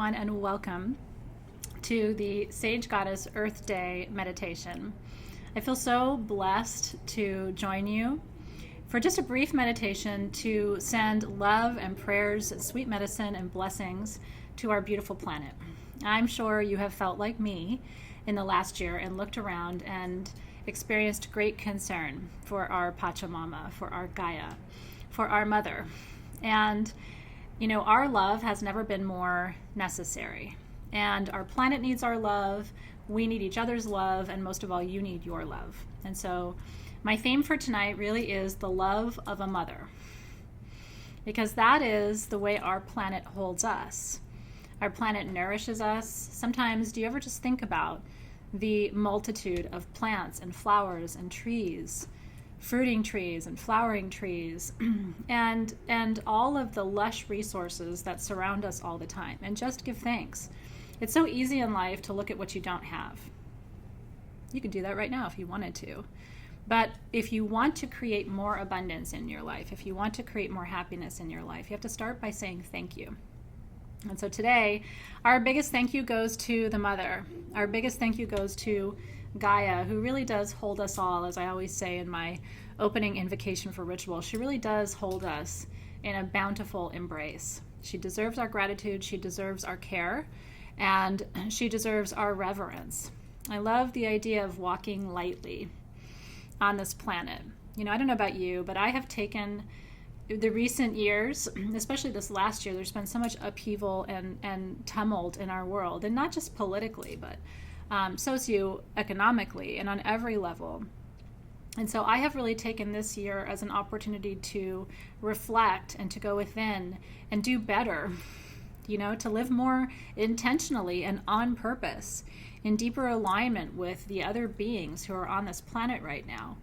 everyone, and welcome to the Sage Goddess Earth Day meditation. I feel so blessed to join you for just a brief meditation to send love and prayers, sweet medicine and blessings to our beautiful planet. I'm sure you have felt like me in the last year and looked around and experienced great concern for our Pachamama, for our Gaia, for our mother. And you know, our love has never been more necessary. And our planet needs our love, we need each other's love, and most of all, you need your love. And so my theme for tonight really is the love of a mother, because that is the way our planet holds us. Our planet nourishes us. Sometimes, do you ever just think about the multitude of plants and flowers and trees, fruiting trees and flowering trees, and all of the lush resources that surround us all the time, and just give thanks. It's so easy in life to look at what you don't have. You could do that right now if you wanted to. But if you want to create more abundance in your life, if you want to create more happiness in your life, you have to start by saying thank you. And so today, our biggest thank you goes to the mother. Our biggest thank you goes to Gaia, who really does hold us all, as I always say in my opening invocation for ritual. She really does hold us in a bountiful embrace. She deserves our gratitude, she deserves our care, and she deserves our reverence. I love the idea of walking lightly on this planet. You know, I don't know about you, but I have taken the recent years, especially this last year, there's been so much upheaval and tumult in our world, and not just politically, but socioeconomically and on every level. And so I have really taken this year as an opportunity to reflect and to go within and do better, you know, to live more intentionally and on purpose, in deeper alignment with the other beings who are on this planet right now.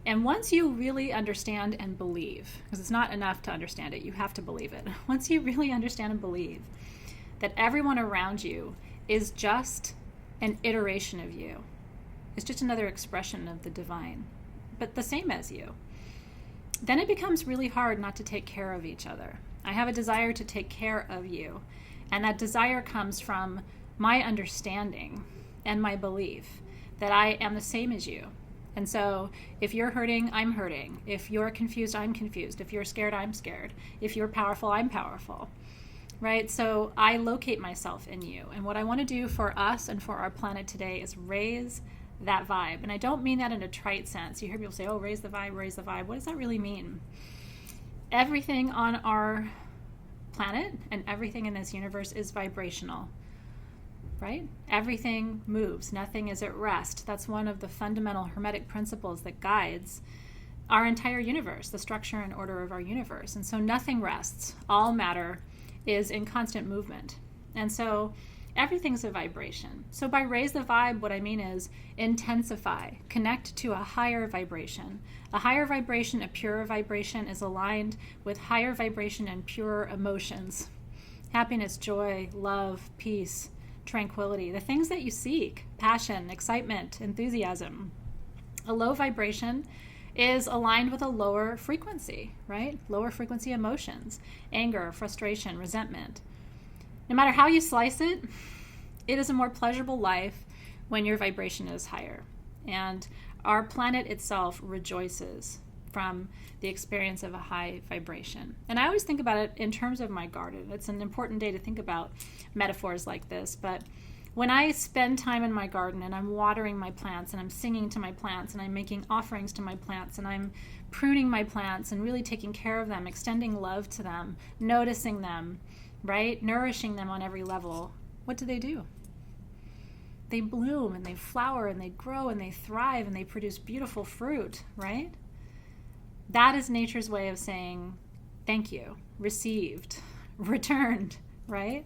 And once you really understand and believe, because it's not enough to understand it, you have to believe it. Once you really understand and believe that everyone around you is just an iteration of you, it's just another expression of the divine, but the same as you, then it becomes really hard not to take care of each other. I have a desire to take care of you, and that desire comes from my understanding and my belief that I am the same as you. And so if you're hurting, I'm hurting. If you're confused, I'm confused. If you're scared, I'm scared. If you're powerful, I'm powerful. Right? So I locate myself in you. And what I want to do for us and for our planet today is raise that vibe. And I don't mean that in a trite sense. You hear people say, oh, raise the vibe, raise the vibe. What does that really mean? Everything on our planet and everything in this universe is vibrational. Right? Everything moves. Nothing is at rest. That's one of the fundamental Hermetic principles that guides our entire universe, the structure and order of our universe. And so nothing rests. All matter is in constant movement. And so everything's a vibration. So by raise the vibe, what I mean is intensify, connect to a higher vibration. A higher vibration, a purer vibration, is aligned with higher vibration and purer emotions. Happiness, joy, love, peace, tranquility, the things that you seek, passion, excitement, enthusiasm. A low vibration is aligned with a lower frequency, right? Lower frequency emotions, anger, frustration, resentment. No matter how you slice it, it is a more pleasurable life when your vibration is higher. And our planet itself rejoices from the experience of a high vibration. And I always think about it in terms of my garden. It's an important day to think about metaphors like this, but when I spend time in my garden and I'm watering my plants and I'm singing to my plants and I'm making offerings to my plants and I'm pruning my plants and really taking care of them, extending love to them, noticing them, right? Nourishing them on every level, what do? They bloom and they flower and they grow and they thrive and they produce beautiful fruit, right? That is nature's way of saying thank you, received, returned, right?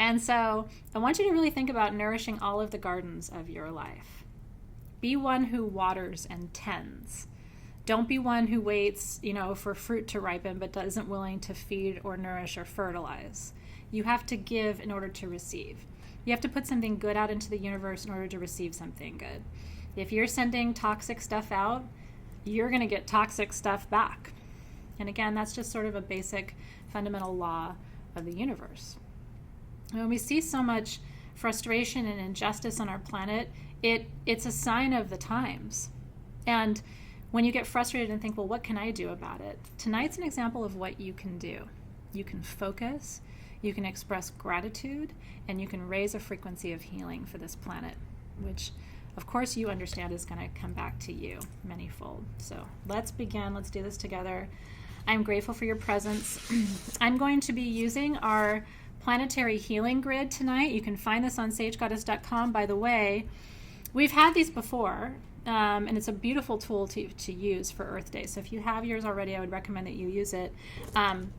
And so I want you to really think about nourishing all of the gardens of your life. Be one who waters and tends. Don't be one who waits, for fruit to ripen but isn't willing to feed or nourish or fertilize. You have to give in order to receive. You have to put something good out into the universe in order to receive something good. If you're sending toxic stuff out, you're going to get toxic stuff back. And again, that's just sort of a basic fundamental law of the universe. When we see so much frustration and injustice on our planet, it's a sign of the times. And when you get frustrated and think, well, what can I do about it? Tonight's an example of what you can do. You can focus, you can express gratitude, and you can raise a frequency of healing for this planet, which of course you understand is going to come back to you manyfold. So let's begin. Let's do this together. I'm grateful for your presence. I'm going to be using our planetary healing grid tonight. You can find this on sagegoddess.com. By the way, we've had these before, and it's a beautiful tool to use for Earth Day. So if you have yours already, I would recommend that you use it.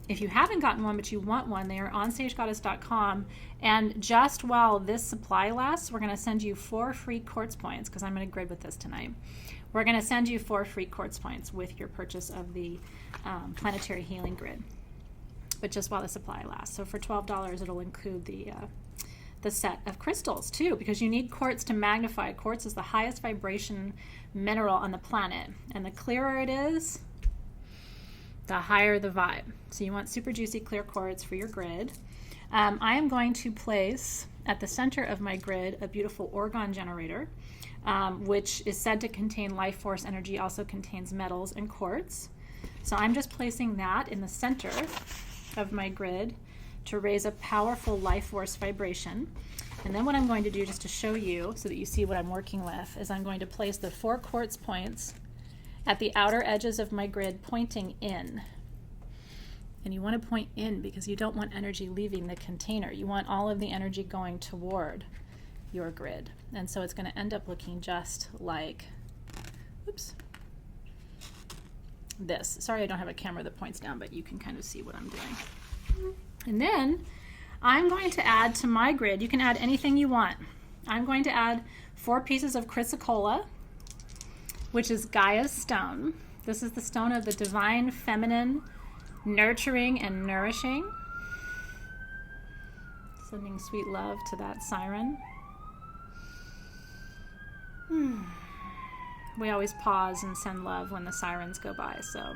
If you haven't gotten one but you want one, they are on sagegoddess.com. And just while this supply lasts, we're going to send you 4 free quartz points, because I'm going to grid with this tonight. We're going to send you 4 free quartz points with your purchase of the planetary healing grid, but just while the supply lasts. So for $12, it'll include the set of crystals too, because you need quartz to magnify. Quartz is the highest vibration mineral on the planet, and the clearer it is, the higher the vibe. So you want super juicy clear quartz for your grid. I am going to place at the center of my grid a beautiful orgone generator, which is said to contain life force energy, also contains metals and quartz. So I'm just placing that in the center of my grid to raise a powerful life force vibration. And then what I'm going to do, just to show you so that you see what I'm working with, is I'm going to place the 4 quartz points at the outer edges of my grid, pointing in. And you want to point in because you don't want energy leaving the container. You want all of the energy going toward your grid. And so it's going to end up looking just like, oops, this. Sorry I don't have a camera that points down, but you can kind of see what I'm doing. And then I'm going to add to my grid, you can add anything you want. I'm going to add 4 pieces of chrysocolla, which is Gaia's stone. This is the stone of the divine feminine, nurturing and nourishing. Sending sweet love to that siren. We always pause and send love when the sirens go by, so.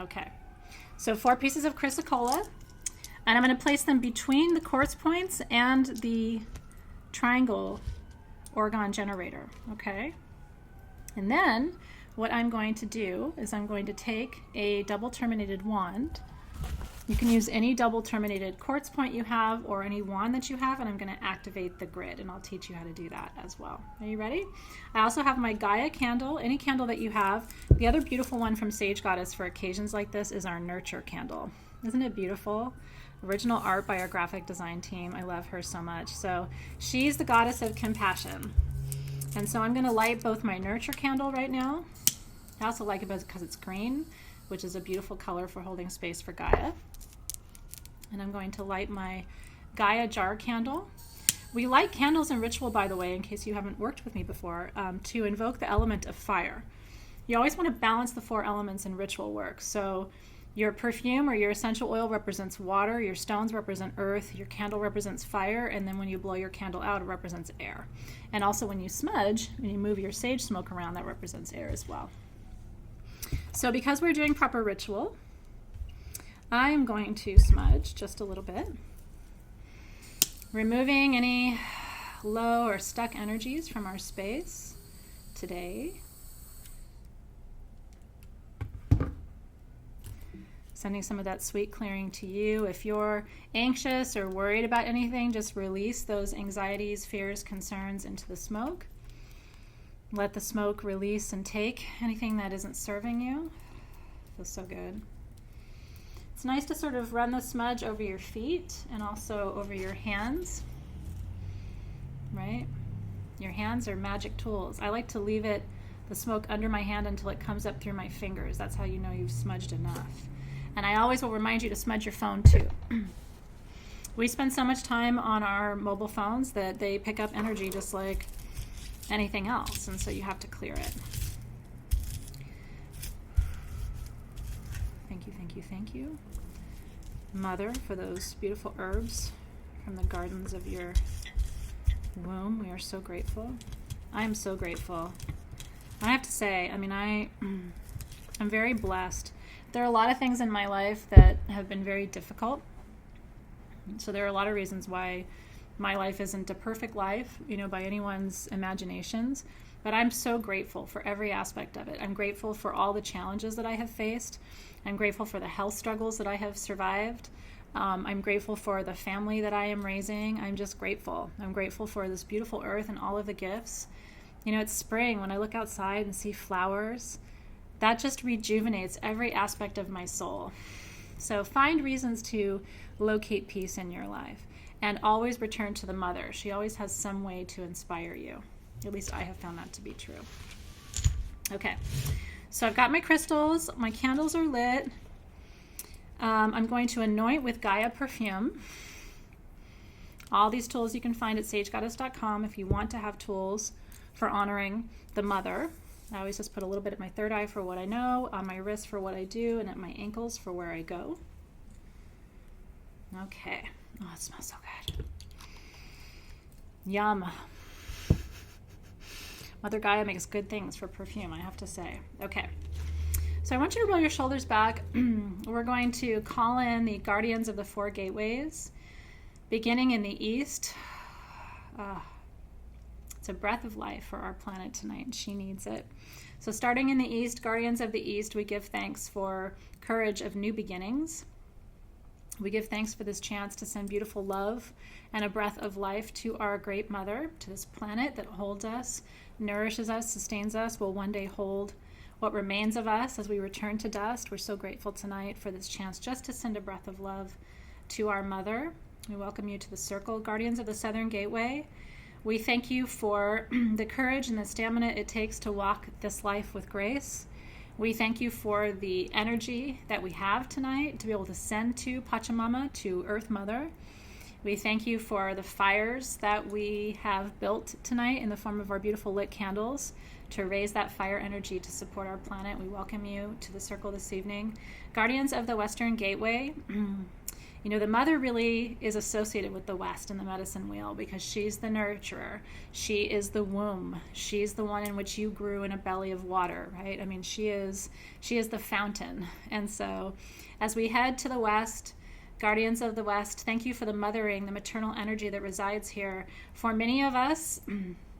Okay, so 4 pieces of chrysocolla, and I'm going to place them between the quartz points and the triangle orgone generator, okay? And then what I'm going to do is I'm going to take a double terminated wand. You can use any double terminated quartz point you have or any wand that you have, and I'm going to activate the grid, and I'll teach you how to do that as well. Are you ready? I also have my Gaia candle, any candle that you have. The other beautiful one from Sage Goddess for occasions like this is our nurture candle. Isn't it beautiful? Original art by our graphic design team. I love her so much. So she's the goddess of compassion. And so I'm going to light both my nurture candle right now. I also like it because it's green, which is a beautiful color for holding space for Gaia. And I'm going to light my Gaia jar candle. We light candles in ritual, by the way, in case you haven't worked with me before, to invoke the element of fire. You always want to balance the 4 elements in ritual work. So your perfume or your essential oil represents water, your stones represent earth, your candle represents fire, and then when you blow your candle out, it represents air. And also when you smudge, when you move your sage smoke around, that represents air as well. So because we're doing proper ritual, I'm going to smudge just a little bit, removing any low or stuck energies from our space today. Sending some of that sweet clearing to you. If you're anxious or worried about anything, just release those anxieties, fears, concerns into the smoke. Let the smoke release and take anything that isn't serving you. Feels so good. It's nice to sort of run the smudge over your feet and also over your hands, right? Your hands are magic tools. I like to leave the smoke under my hand until it comes up through my fingers. That's how you know you've smudged enough. And I always will remind you to smudge your phone too. We spend so much time on our mobile phones that they pick up energy just like anything else, and so you have to clear it. Thank you, thank you, thank you, Mother, for those beautiful herbs from the gardens of your Womb, we are so grateful. I am so grateful. I have to say, I'm very blessed. There are a lot of things in my life that have been very difficult. So there are a lot of reasons why my life isn't a perfect life, by anyone's imaginations. But I'm so grateful for every aspect of it. I'm grateful for all the challenges that I have faced. I'm grateful for the health struggles that I have survived. I'm grateful for the family that I am raising. I'm just grateful. I'm grateful for this beautiful earth and all of the gifts. It's spring. When I look outside and see flowers, that just rejuvenates every aspect of my soul. So find reasons to locate peace in your life and always return to the mother. She always has some way to inspire you. At least I have found that to be true. Okay, so I've got my crystals. My candles are lit. I'm going to anoint with Gaia perfume. All these tools you can find at sagegoddess.com if you want to have tools for honoring the mother. I always just put a little bit at my third eye for what I know, on my wrist for what I do, and at my ankles for where I go. Okay. Oh, it smells so good. Yum. Mother Gaia makes good things for perfume, I have to say. Okay. So I want you to roll your shoulders back. We're going to call in the guardians of the four gateways, beginning in the east. It's a breath of life for our planet tonight. She needs it. So starting in the east, guardians of the east, we give thanks for courage of new beginnings. We give thanks for this chance to send beautiful love and a breath of life to our great mother, to this planet that holds us, nourishes us, sustains us, will one day hold what remains of us as we return to dust. We're so grateful tonight for this chance just to send a breath of love to our mother. We welcome you to the circle. Guardians of the Southern Gateway, we thank you for the courage and the stamina it takes to walk this life with grace. We thank you for the energy that we have tonight to be able to send to Pachamama, to Earth Mother. We thank you for the fires that we have built tonight in the form of our beautiful lit candles to raise that fire energy to support our planet. We welcome you to the circle this evening. Guardians of the Western Gateway, the mother really is associated with the West and the medicine wheel because she's the nurturer. She is the womb. She's the one in which you grew in a belly of water, right? She is the fountain. And so as we head to the West, Guardians of the West, thank you for the mothering, the maternal energy that resides here. For many of us,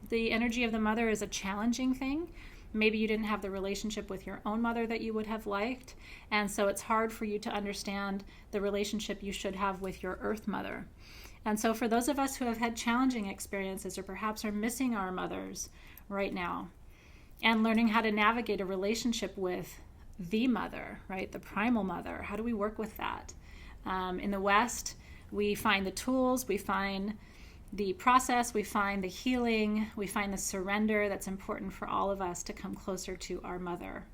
the energy of the mother is a challenging thing. Maybe you didn't have the relationship with your own mother that you would have liked, and so it's hard for you to understand the relationship you should have with your Earth Mother. And so for those of us who have had challenging experiences or perhaps are missing our mothers right now and learning how to navigate a relationship with the mother, right, the primal mother, how do we work with that? In the West, we find the tools, we find the process, we find the healing, we find the surrender that's important for all of us to come closer to our mother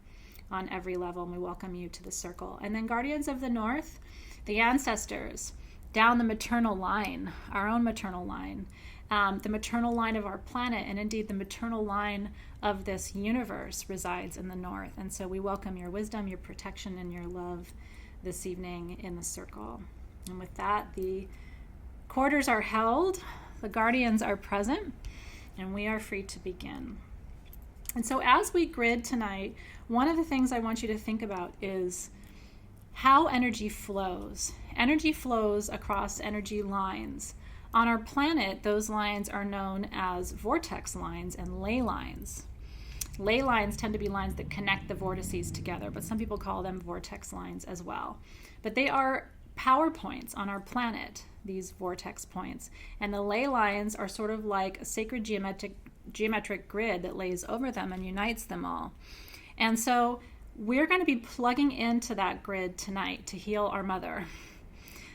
on every level. And we welcome you to the circle. And then Guardians of the North, the ancestors, down the maternal line, our own maternal line, the maternal line of our planet, and indeed the maternal line of this universe resides in the North. And so we welcome your wisdom, your protection, and your love this evening in the circle. And with that, the quarters are held, the guardians are present, and we are free to begin. And so as we grid tonight, one of the things I want you to think about is how energy flows. Energy flows across energy lines. On our planet, those lines are known as vortex lines and ley lines. Ley lines tend to be lines that connect the vortices together, but some people call them vortex lines as well. But they are power points on our planet, these vortex points. And the ley lines are sort of like a sacred geometric grid that lays over them and unites them all. And so we're going to be plugging into that grid tonight to heal our mother.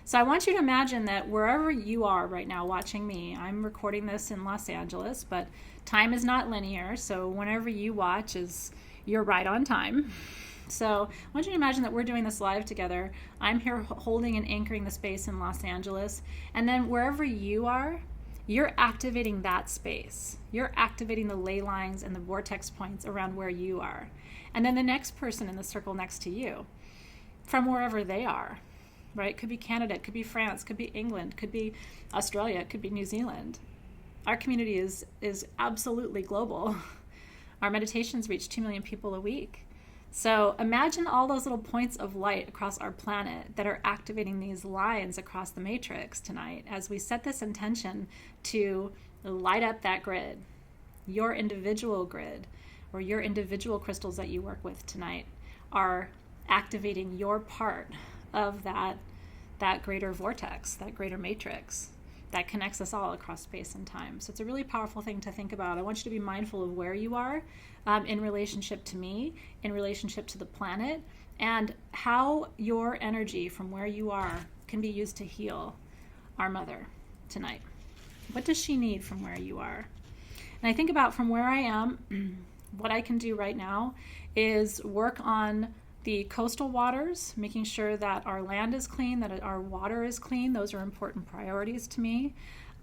So I want you to imagine that wherever you are right now watching me, I'm recording this in Los Angeles, but time is not linear, so whenever you watch you're right on time. So I want you to imagine that we're doing this live together. I'm here holding and anchoring the space in Los Angeles, and then wherever you are, you're activating that space. You're activating the ley lines and the vortex points around where you are. And then the next person in the circle next to you, from wherever they are, right? Could be Canada, could be France, could be England, could be Australia, could be New Zealand. Our community is absolutely global. Our meditations reach 2 million people a week. So imagine all those little points of light across our planet that are activating these lines across the matrix tonight as we set this intention to light up that grid, your individual grid, or your individual crystals that you work with tonight are activating your part of that greater vortex, that greater matrix that connects us all across space and time. So it's a really powerful thing to think about. I want you to be mindful of where you are in relationship to me, in relationship to the planet, and how your energy from where you are can be used to heal our mother tonight. What does she need from where you are? And I think about from where I am, what I can do right now is work on the coastal waters, making sure that our land is clean, that our water is clean. Those are important priorities to me.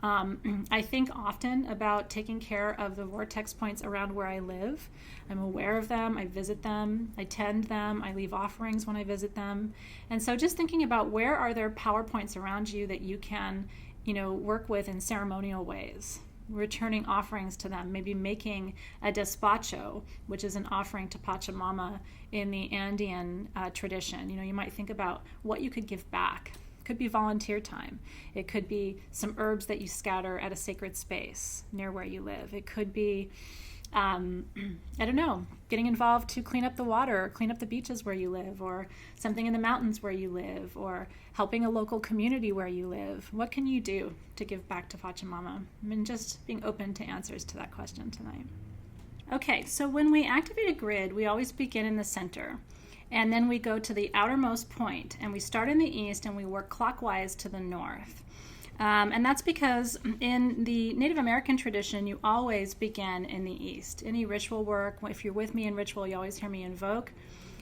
I think often about taking care of the vortex points around where I live. I'm aware of them, I visit them, I tend them, I leave offerings when I visit them. And so just thinking about where are there power points around you that you can, work with in ceremonial ways. Returning offerings to them, maybe making a despacho, which is an offering to Pachamama in the Andean tradition. You might think about what you could give back. It could be volunteer time. It could be some herbs that you scatter at a sacred space near where you live. It could be, getting involved to clean up the water, or clean up the beaches where you live, or something in the mountains where you live, or helping a local community where you live. What can you do to give back to Pachamama? Just being open to answers to that question tonight. Okay, so when we activate a grid, we always begin in the center. And then we go to the outermost point, and we start in the east and we work clockwise to the north. And that's because in the Native American tradition, you always begin in the east. Any ritual work, if you're with me in ritual, you always hear me invoke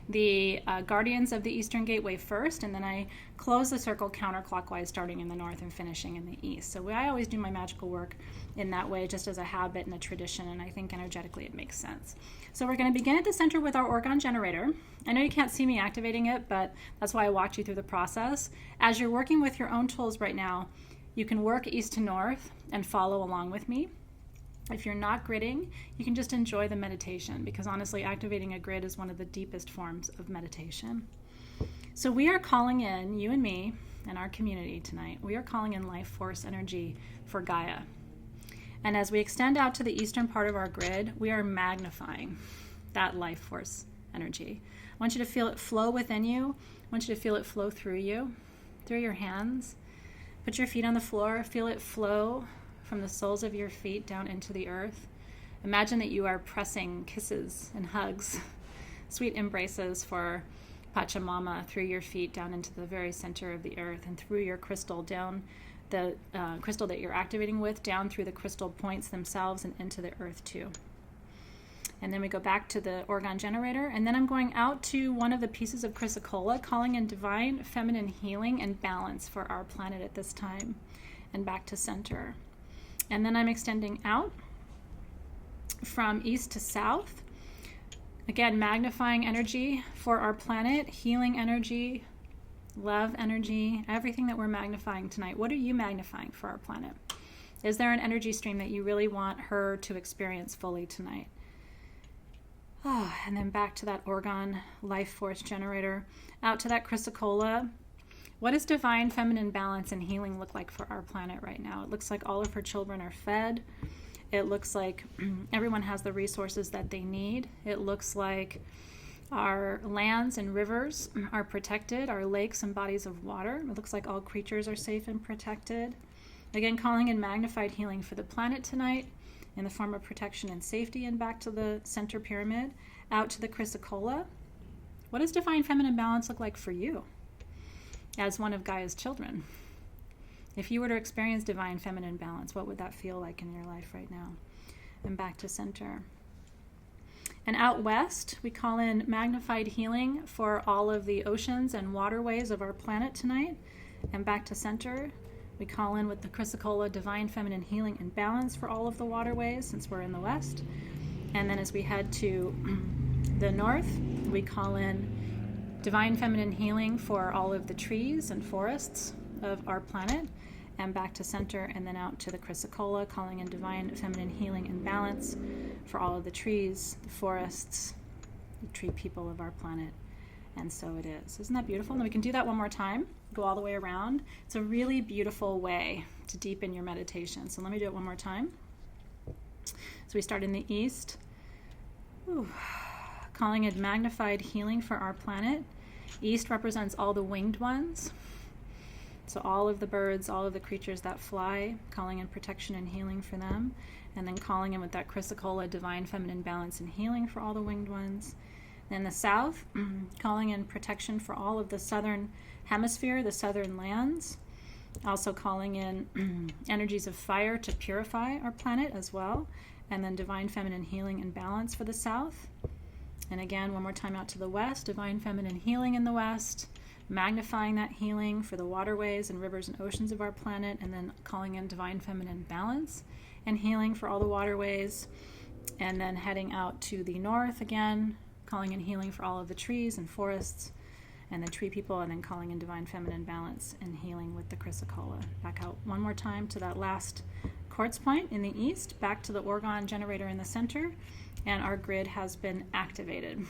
the guardians of the Eastern Gateway first, and then I close the circle counterclockwise, starting in the north and finishing in the east. So I always do my magical work in that way, just as a habit and a tradition, and I think energetically it makes sense. So we're going to begin at the center with our orgone generator. I know you can't see me activating it, but that's why I walked you through the process. As you're working with your own tools right now, you can work east to north and follow along with me. If you're not gridding, you can just enjoy the meditation, because honestly, activating a grid is one of the deepest forms of meditation. So we are calling in, you and me, and our community tonight, we are calling in life force energy for Gaia. And as we extend out to the eastern part of our grid, we are magnifying that life force energy. I want you to feel it flow within you. I want you to feel it flow through you, through your hands. Put your feet on the floor, feel it flow from the soles of your feet down into the earth. Imagine that you are pressing kisses and hugs, sweet embraces for Pachamama through your feet down into the very center of the earth, and through your crystal down the crystal that you're activating with, down through the crystal points themselves and into the earth too. And then we go back to the orgone generator, and then I'm going out to one of the pieces of chrysocolla, calling in divine feminine healing and balance for our planet at this time, and back to center. And then I'm extending out from east to south. Again, magnifying energy for our planet, healing energy, love energy, everything that we're magnifying tonight. What are you magnifying for our planet? Is there an energy stream that you really want her to experience fully tonight? Oh, and then back to that orgone life force generator, out to that chrysocolla. What does divine feminine balance and healing look like for our planet right now? It looks like all of her children are fed. It looks like everyone has the resources that they need. It looks like our lands and rivers are protected, our lakes and bodies of water. It looks like all creatures are safe and protected. Again, calling in magnified healing for the planet tonight in the form of protection and safety, and back to the center pyramid, out to the chrysocolla. What does divine feminine balance look like for you as one of Gaia's children? If you were to experience divine feminine balance, what would that feel like in your life right now? And back to center. And out west, we call in magnified healing for all of the oceans and waterways of our planet tonight. And back to center, we call in with the chrysocolla divine feminine healing and balance for all of the waterways, since we're in the west. And then as we head to the north, we call in divine feminine healing for all of the trees and forests of our planet. and back to center, and then out to the chrysocolla, calling in divine feminine healing and balance for all of the trees, the forests, the tree people of our planet. And so it is. Isn't that beautiful? And we can do that one more time. Go all the way around. It's a really beautiful way to deepen your meditation. So let me do it one more time. So we start in the east. Ooh. Calling it magnified healing for our planet. East represents all the winged ones. So all of the birds, all of the creatures that fly, calling in protection and healing for them. And then calling in with that chrysocolla, divine feminine balance and healing for all the winged ones. Then the south, calling in protection for all of the southern hemisphere, the southern lands. Also calling in energies of fire to purify our planet as well. And then divine feminine healing and balance for the south. And again, one more time out to the west, divine feminine healing in the west, magnifying that healing for the waterways and rivers and oceans of our planet, and then calling in divine feminine balance and healing for all the waterways. And then heading out to the north again, calling in healing for all of the trees and forests and the tree people, and then calling in divine feminine balance and healing with the chrysocolla. Back out one more time to that last quartz point in the east, back to the orgone generator in the center, and our grid has been activated.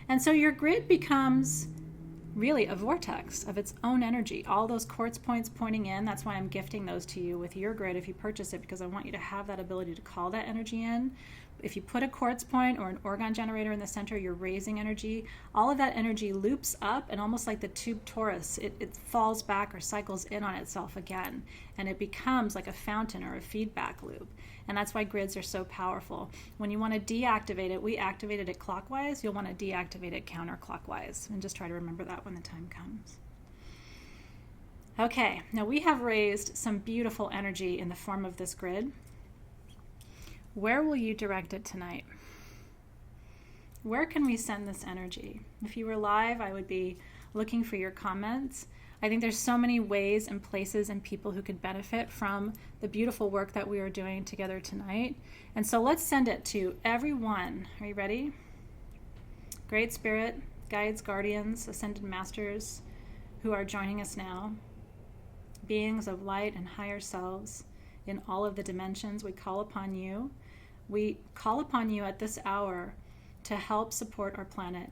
And so your grid becomes really a vortex of its own energy. All those quartz points pointing in, that's why I'm gifting those to you with your grid if you purchase it, because I want you to have that ability to call that energy in. If you put a quartz point or an orgone generator in the center, you're raising energy. All of that energy loops up, and almost like the tube torus, it falls back or cycles in on itself again, and it becomes like a fountain or a feedback loop. And that's why grids are so powerful. When you want to deactivate it, we activated it clockwise. You'll want to deactivate it counterclockwise, and just try to remember that when the time comes. Okay, now we have raised some beautiful energy in the form of this grid. Where will you direct it tonight? Where can we send this energy? If you were live, I would be looking for your comments. I think there's so many ways and places and people who could benefit from the beautiful work that we are doing together tonight. And so let's send it to everyone. Are you ready? Great Spirit, guides, guardians, ascended masters who are joining us now, beings of light and higher selves in all of the dimensions, we call upon you. We call upon you at this hour to help support our planet.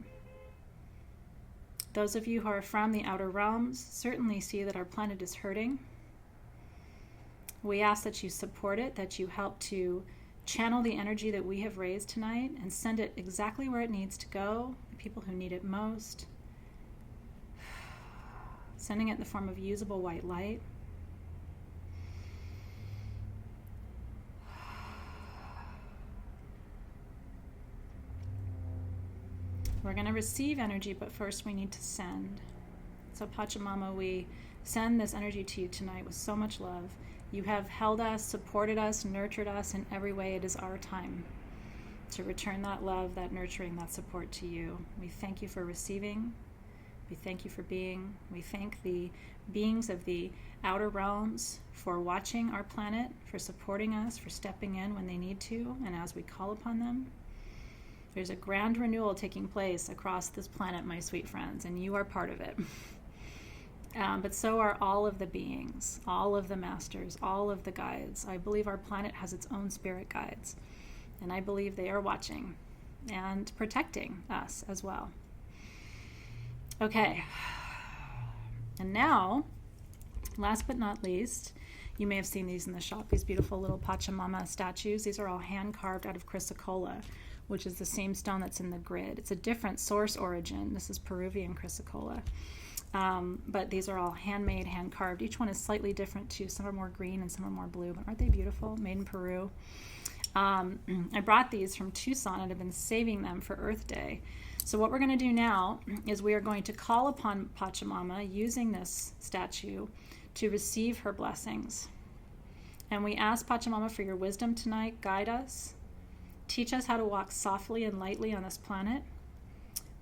Those of you who are from the outer realms certainly see that our planet is hurting. We ask that you support it, that you help to channel the energy that we have raised tonight and send it exactly where it needs to go, the people who need it most. Sending it in the form of usable white light. We're going to receive energy, but first we need to send. So Pachamama, we send this energy to you tonight with so much love. You have held us, supported us, nurtured us in every way. It is our time to return that love, that nurturing, that support to you. We thank you for receiving. We thank you for being. We thank the beings of the outer realms for watching our planet, for supporting us, for stepping in when they need to, and as we call upon them. There's a grand renewal taking place across this planet, my sweet friends, and you are part of it. But so are all of the beings, all of the masters, all of the guides. I believe our planet has its own spirit guides, and I believe they are watching and protecting us as well. Okay, and now, last but not least, you may have seen these in the shop, these beautiful little Pachamama statues. These are all hand-carved out of chrysocolla, which is the same stone that's in the grid. It's a different source origin. This is Peruvian chrysocolla. But these are all handmade, hand-carved. Each one is slightly different too. Some are more green and some are more blue, but aren't they beautiful? Made in Peru. I brought these from Tucson and have been saving them for Earth Day. So what we're going to do now is we are going to call upon Pachamama using this statue to receive her blessings. And we ask Pachamama for your wisdom tonight. Guide us. Teach us how to walk softly and lightly on this planet.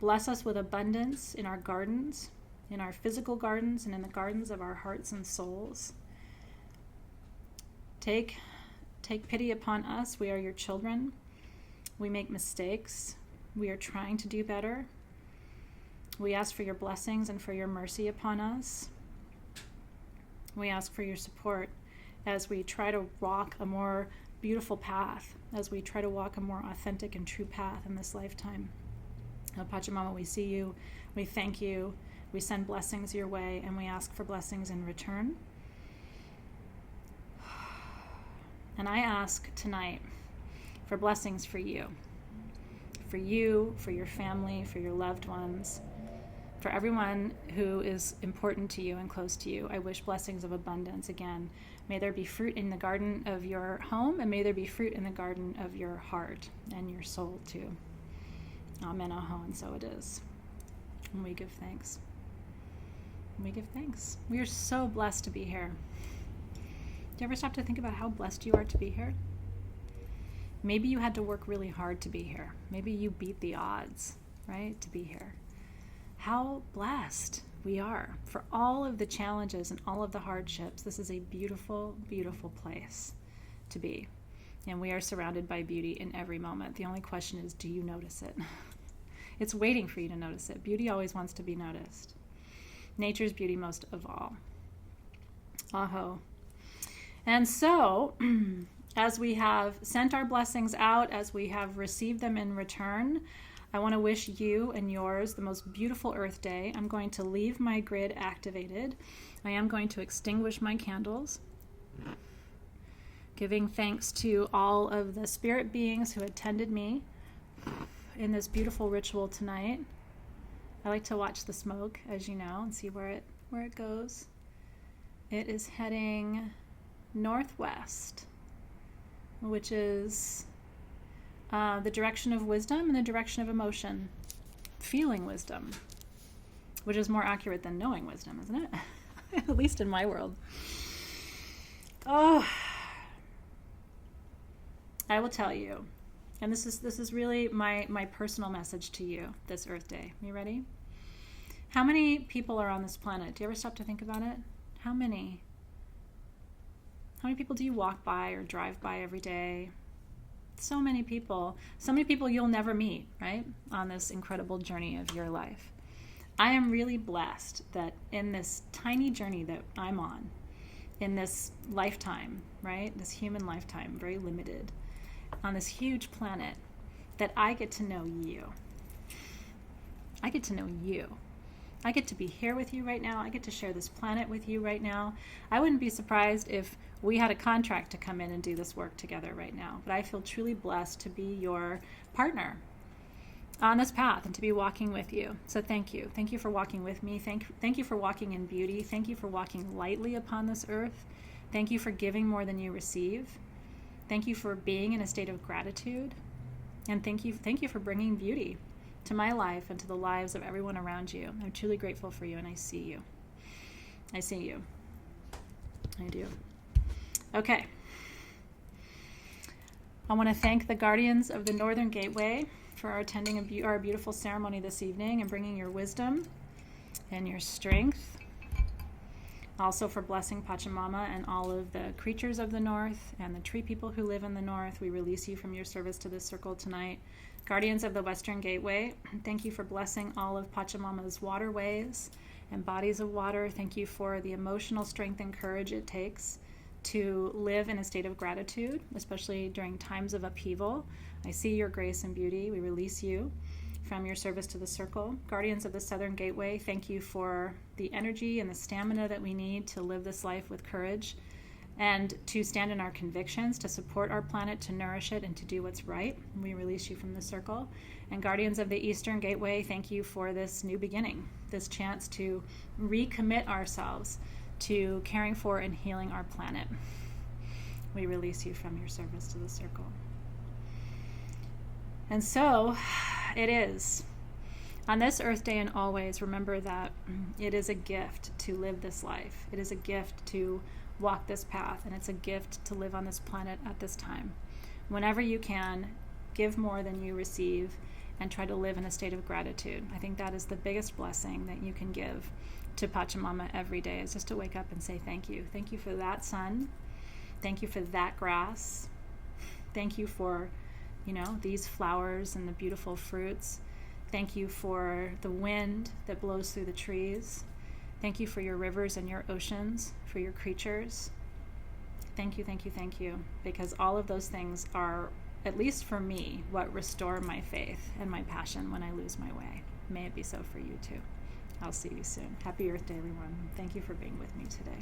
Bless us with abundance in our gardens, in our physical gardens, and in the gardens of our hearts and souls. Take pity upon us. We are your children. We make mistakes. We are trying to do better. We ask for your blessings and for your mercy upon us. We ask for your support as we try to walk a more beautiful path, as we try to walk a more authentic and true path in this lifetime. Pachamama, we see you, we thank you, we send blessings your way, and we ask for blessings in return. And I ask tonight for blessings for you, for your family, for your loved ones, for everyone who is important to you and close to you. I wish blessings of abundance again. May there be fruit in the garden of your home, and may there be fruit in the garden of your heart and your soul too. Amen, aho, and so it is. And we give thanks. We give thanks. We are so blessed to be here. Do you ever stop to think about how blessed you are to be here? Maybe you had to work really hard to be here. Maybe you beat the odds, right, to be here. How blessed we are for all of the challenges and all of the hardships. This is a beautiful, beautiful place to be. And we are surrounded by beauty in every moment. The only question is, do you notice it? It's waiting for you to notice it. Beauty always wants to be noticed. Nature's beauty most of all. Aho. And so, as we have sent our blessings out, as we have received them in return, I want to wish you and yours the most beautiful Earth Day. I'm going to leave my grid activated. I am going to extinguish my candles, giving thanks to all of the spirit beings who attended me in this beautiful ritual tonight. I like to watch the smoke, as you know, and see where it goes. It is heading northwest, which is the direction of wisdom and the direction of emotion. Feeling wisdom, which is more accurate than knowing wisdom, isn't it? At least in my world. Oh, I will tell you, and this is really my personal message to you this Earth Day. You ready? How many people are on this planet? Do you ever stop to think about it? How many? How many people do you walk by or drive by every day? So many people you'll never meet, right? On this incredible journey of your life. I am really blessed that in this tiny journey that I'm on, in this lifetime, right? This human lifetime, very limited, on this huge planet, that I get to know you. I get to know you. I get to be here with you right now. I get to share this planet with you right now. I wouldn't be surprised if we had a contract to come in and do this work together right now. But I feel truly blessed to be your partner on this path and to be walking with you. So thank you. Thank you for walking with me. Thank you for walking in beauty. Thank you for walking lightly upon this earth. Thank you for giving more than you receive. Thank you for being in a state of gratitude. And thank you for bringing beauty to my life and to the lives of everyone around you. I'm truly grateful for you, and I see you. I see you. I do. Okay. I want to thank the guardians of the Northern Gateway for attending our beautiful ceremony this evening and bringing your wisdom and your strength. Also for blessing Pachamama and all of the creatures of the North and the tree people who live in the North. We release you from your service to this circle tonight. Guardians of the Western Gateway, thank you for blessing all of Pachamama's waterways and bodies of water. Thank you for the emotional strength and courage it takes to live in a state of gratitude, especially during times of upheaval. I see your grace and beauty. We release you from your service to the circle. Guardians of the Southern Gateway, thank you for the energy and the stamina that we need to live this life with courage and to stand in our convictions, to support our planet, to nourish it, and to do what's right. We release you from the circle. And Guardians of the Eastern Gateway, thank you for this new beginning, this chance to recommit ourselves to caring for and healing our planet. We release you from your service to the circle. And so it is. On this Earth Day and always, remember that it is a gift to live this life. It is a gift to walk this path, and it's a gift to live on this planet at this time. Whenever you can, give more than you receive and try to live in a state of gratitude. I think that is the biggest blessing that you can give to Pachamama every day, is just to wake up and say thank you. Thank you for that sun. Thank you for that grass. Thank you for, these flowers and the beautiful fruits. Thank you for the wind that blows through the trees. Thank you for your rivers and your oceans, for your creatures. Thank you, thank you, thank you, because all of those things are, at least for me, what restore my faith and my passion when I lose my way. May it be so for you too. I'll see you soon. Happy Earth Day, everyone. Thank you for being with me today.